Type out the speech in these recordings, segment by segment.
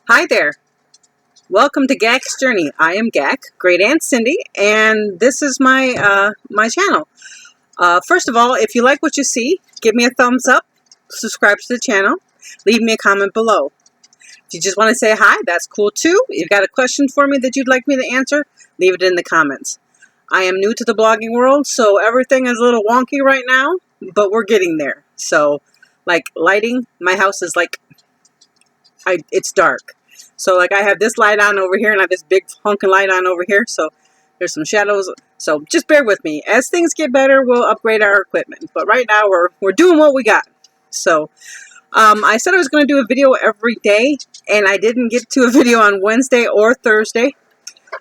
Hi there. Welcome to GAC'S Journey. I am GAC, Great Aunt Cindy, and this is my channel. First of all, if you like what you see, give me a thumbs up, subscribe to the channel, leave me a comment below. If you just want to say hi, that's cool too. If you've got a question for me that you'd like me to answer, leave it in the comments. I am new to the blogging world, so everything is a little wonky right now, but we're getting there. So, like lighting, my house is like, it's dark. So like I have this light on over here and I have this big honking light on over here. So there's some shadows. So just bear with me. As things get better, we'll upgrade our equipment. But right now we're doing what we got. So I said I was going to do a video every day, and I didn't get to a video on Wednesday or Thursday,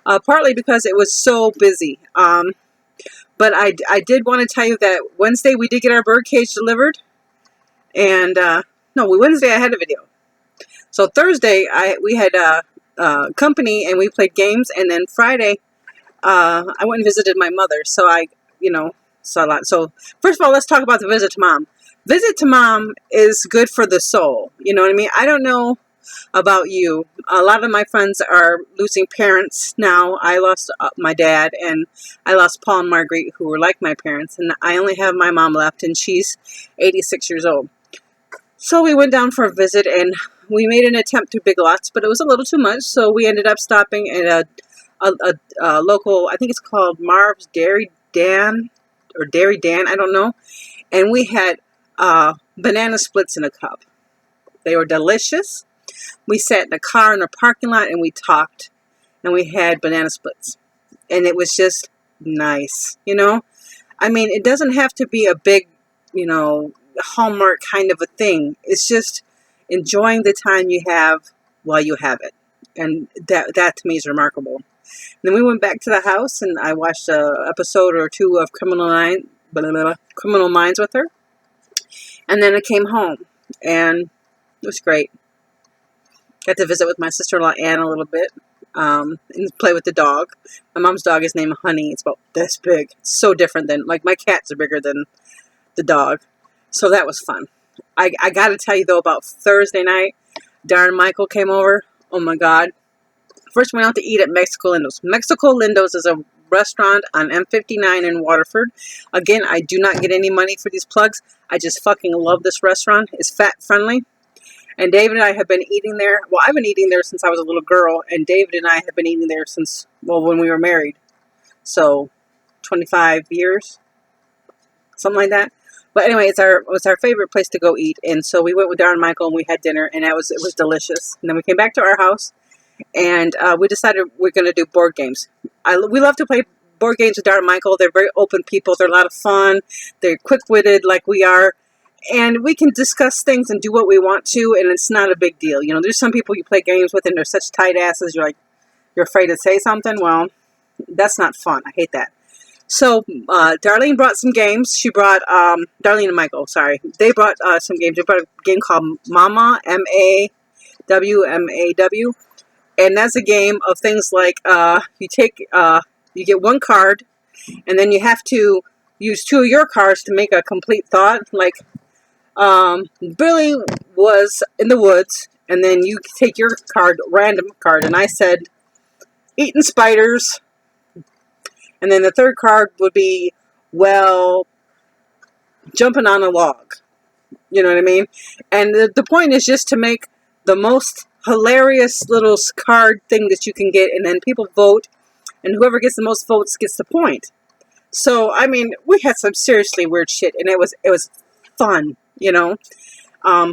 partly because it was so busy. But I did want to tell you that Wednesday we did get our bird cage delivered. And no, Wednesday I had a video. So Thursday, we had company and we played games, and then Friday, I went and visited my mother. So I, saw a lot. So first of all, let's talk about the visit to mom. Visit to mom is good for the soul. You know what I mean? I don't know about you. A lot of my friends are losing parents now. I lost my dad, and I lost Paul and Marguerite, who were like my parents, and I only have my mom left, and she's 86 years old. So we went down for a visit, and we made an attempt through Big Lots, but it was a little too much, so we ended up stopping at a local, I think it's called Marv's Dairy Dan, or Dairy Dan, I don't know, and we had banana splits in a cup. They were delicious. We sat in a car in a parking lot, and we talked, and we had banana splits, and it was just nice, I mean, it doesn't have to be a big, Hallmark kind of a thing. It's just enjoying the time you have while you have it, and that to me is remarkable. And then we went back to the house, and I watched an episode or two of Criminal Minds with her, and then I came home, and it was great. Got to visit with my sister-in-law Anne a little bit, and play with the dog. My mom's dog is named Honey. It's about this big. It's so different than, like, my cats are bigger than the dog. So that was fun. I got to tell you, though, about Thursday night, Darren Michael came over. Oh, my God. First, we went out to eat at Mexico Lindo's. Mexico Lindo's is a restaurant on M59 in Waterford. Again, I do not get any money for these plugs. I just fucking love this restaurant. It's fat-friendly. And David and I have been eating there. Well, I've been eating there since I was a little girl. And David and I have been eating there since, well, when we were married. So, 25 years. Something like that. But anyway, it was our favorite place to go eat, and so we went with Darren Michael and we had dinner, and it was delicious. And then we came back to our house, and we decided we're going to do board games. We love to play board games with Darren Michael. They're very open people. They're a lot of fun. They're quick-witted like we are, and we can discuss things and do what we want to, and it's not a big deal. There's some people you play games with, and they're such tight asses. You're afraid to say something. Well, that's not fun. I hate that. So, Darlene brought some games. She brought, Darlene and Michael, sorry. They brought some games. They brought a game called Momma, M-A-W-M-A-W. And that's a game of things like, you get one card, and then you have to use two of your cards to make a complete thought. Like, Billy was in the woods, and then you take your card, random card, and I said, eating spiders. And then the third card would be, well, jumping on a log. You know what I mean? And the point is just to make the most hilarious little card thing that you can get, and then people vote, and whoever gets the most votes gets the point. So, I mean, we had some seriously weird shit, and it was fun,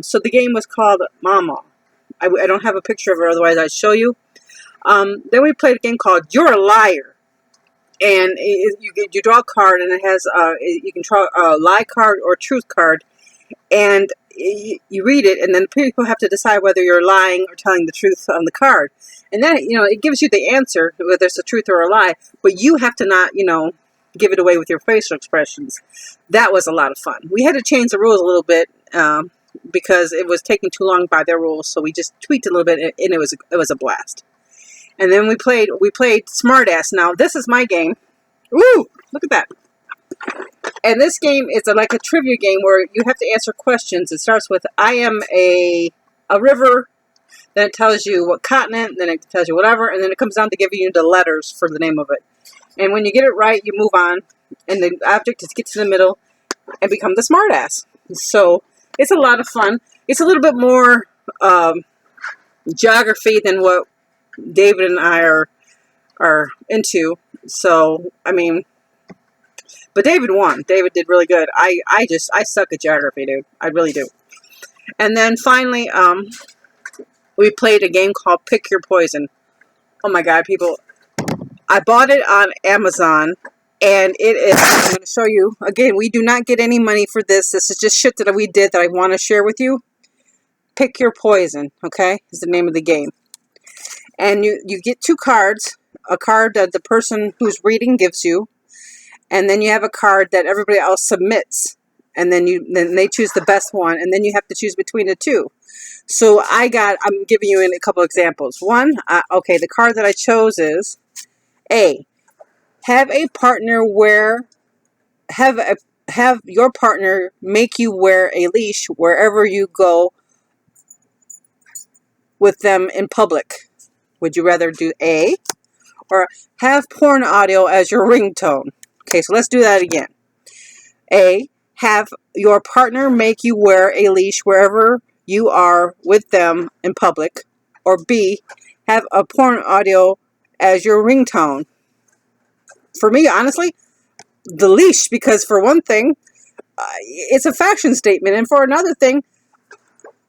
So the game was called Momma. I don't have a picture of her, otherwise I'd show you. Then we played a game called You're a Liar. And you draw a card, and it has you can draw a lie card or a truth card, and you read it, and then people have to decide whether you're lying or telling the truth on the card. And then it gives you the answer, whether it's a truth or a lie, but you have to not give it away with your facial expressions. That was a lot of fun. We had to change the rules a little bit because it was taking too long by their rules, so we just tweaked it a little bit, and it was a blast. And then we played Smartass. Now, this is my game. Ooh, look at that. And this game is like a trivia game where you have to answer questions. It starts with, I am a river, then it tells you what continent, then it tells you whatever, and then it comes down to giving you the letters for the name of it. And when you get it right, you move on, and the object is get to the middle and become the smartass. So it's a lot of fun. It's a little bit more geography than what David and I are into. So, I mean, but David won. David did really good. I suck at geography, dude. I really do. And then finally, we played a game called Pick Your Poison. Oh my God, people. I bought it on Amazon, and it is, I'm going to show you. Again, we do not get any money for this. This is just shit that we did that I want to share with you. Pick Your Poison, okay, is the name of the game. And you get 2 cards. A card that the person who's reading gives you, and then you have a card that everybody else submits, and then they choose the best one, and then you have to choose between the 2. So I'm giving you a couple examples. One, okay, the card that I chose is A. Have your partner make you wear a leash wherever you go with them in public. Would you rather do A, or have porn audio as your ringtone? Okay, so let's do that again. A, have your partner make you wear a leash wherever you are with them in public. Or B, have a porn audio as your ringtone. For me, honestly, the leash, because for one thing, it's a fashion statement, and for another thing,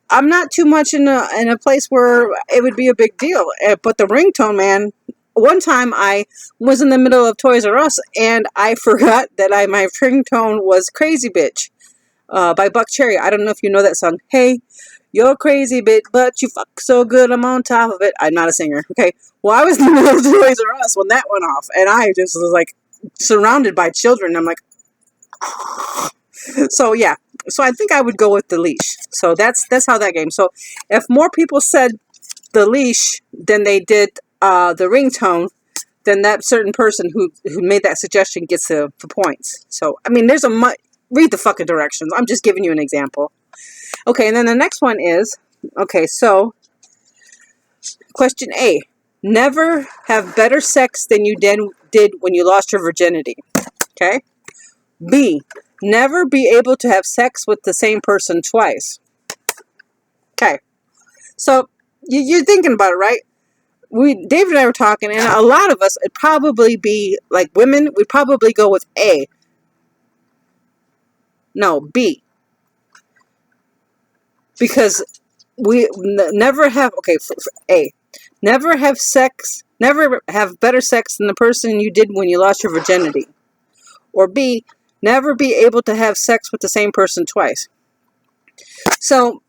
I'm not too much in a place where it would be a big deal. But the ringtone, man, one time I was in the middle of Toys R Us, and I forgot that my ringtone was Crazy Bitch by Buck Cherry. I don't know if you know that song. Hey, you're crazy bitch, but you fuck so good, I'm on top of it. I'm not a singer, okay? Well, I was in the middle of Toys R Us when that went off, and I just was like surrounded by children. I'm like, so yeah. So I think I would go with the leash. So that's how that game. So if more people said the leash than they did the ringtone, then that certain person who made that suggestion gets the points. So I mean, read the fucking directions. I'm just giving you an example. Okay, and then the next one is, okay, so question A. Never have better sex than you did when you lost your virginity. Okay? B. Never be able to have sex with the same person twice. Okay. So, you're thinking about it, right? David and I were talking, and a lot of us, it'd probably be, like women, we'd probably go with A. No, B. Because we never have, okay, for A. Never have better sex than the person you did when you lost your virginity. Or B. Never be able to have sex with the same person twice. So,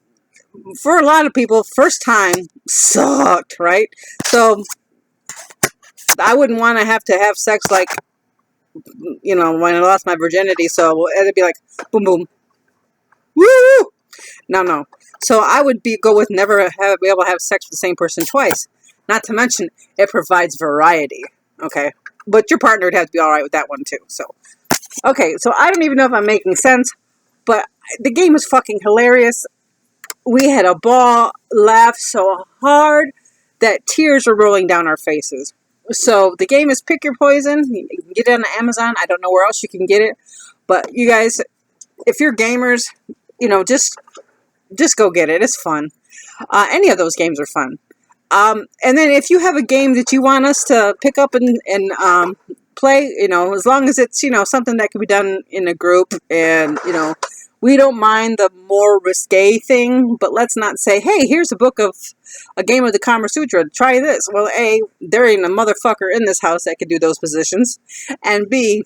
for a lot of people, first time sucked, right? So, I wouldn't want to have sex like, when I lost my virginity. So, it'd be like, boom, boom. Woo! No. So, I would go with never be able to have sex with the same person twice. Not to mention, it provides variety. Okay? But your partner would have to be alright with that one, too. So, okay, so I don't even know if I'm making sense, but the game was fucking hilarious. We had a ball, laughed so hard that tears were rolling down our faces. So the game is Pick Your Poison. You can get it on Amazon. I don't know where else you can get it. But you guys, if you're gamers, just go get it. It's fun. Any of those games are fun. And then if you have a game that you want us to pick up and play, as long as it's, something that can be done in a group, and, we don't mind the more risque thing, but let's not say, hey, here's a book of a game of the Kama Sutra, try this. Well, A, there ain't a motherfucker in this house that can do those positions, and B,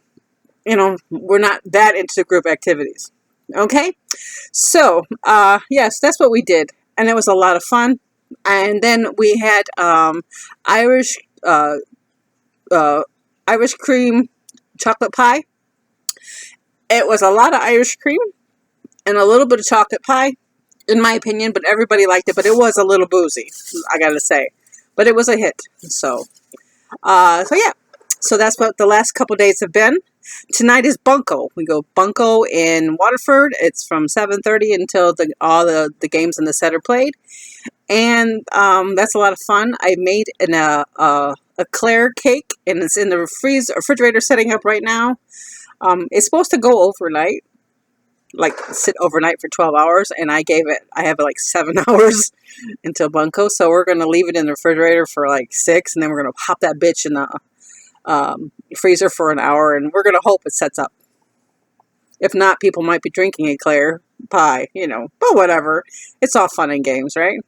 we're not that into group activities. Okay? So, yes, that's what we did, and it was a lot of fun. And then we had Irish cream chocolate pie. It was a lot of Irish cream and a little bit of chocolate pie, in my opinion, but everybody liked it. But it was a little boozy, I gotta say. But it was a hit. So yeah. So that's what the last couple days have been. Tonight is Bunko. We go Bunko in Waterford. It's from 7:30 until all the games in the set are played. And that's a lot of fun. I made a eclair cake, and it's in the refrigerator setting up right now. It's supposed to go overnight, like sit overnight for 12 hours, and I have like 7 hours until Bunko. So we're going to leave it in the refrigerator for like 6, and then we're going to pop that bitch in the freezer for an hour, and we're going to hope it sets up. If not, people might be drinking eclair pie, but whatever. It's all fun and games, right?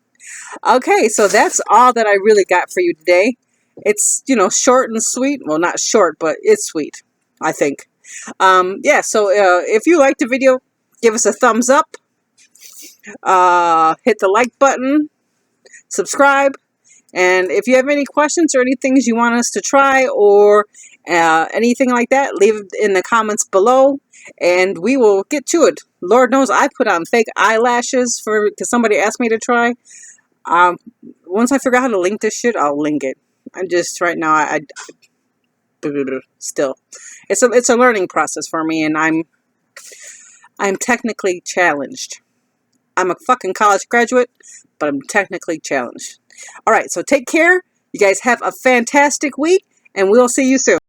Okay, so that's all that I really got for you today. It's, short and sweet. Well, not short, but it's sweet, I think. Yeah, so if you liked the video, give us a thumbs up. Hit the like button. Subscribe. And if you have any questions or any things you want us to try or anything like that, leave it in the comments below, and we will get to it. Lord knows I put on fake eyelashes because somebody asked me to try. Once I figure out how to link this shit, I'll link it. I'm just right now. I still, it's a learning process for me, and I'm technically challenged. I'm a fucking college graduate, but I'm technically challenged. All right, so take care. You guys have a fantastic week, and we'll see you soon.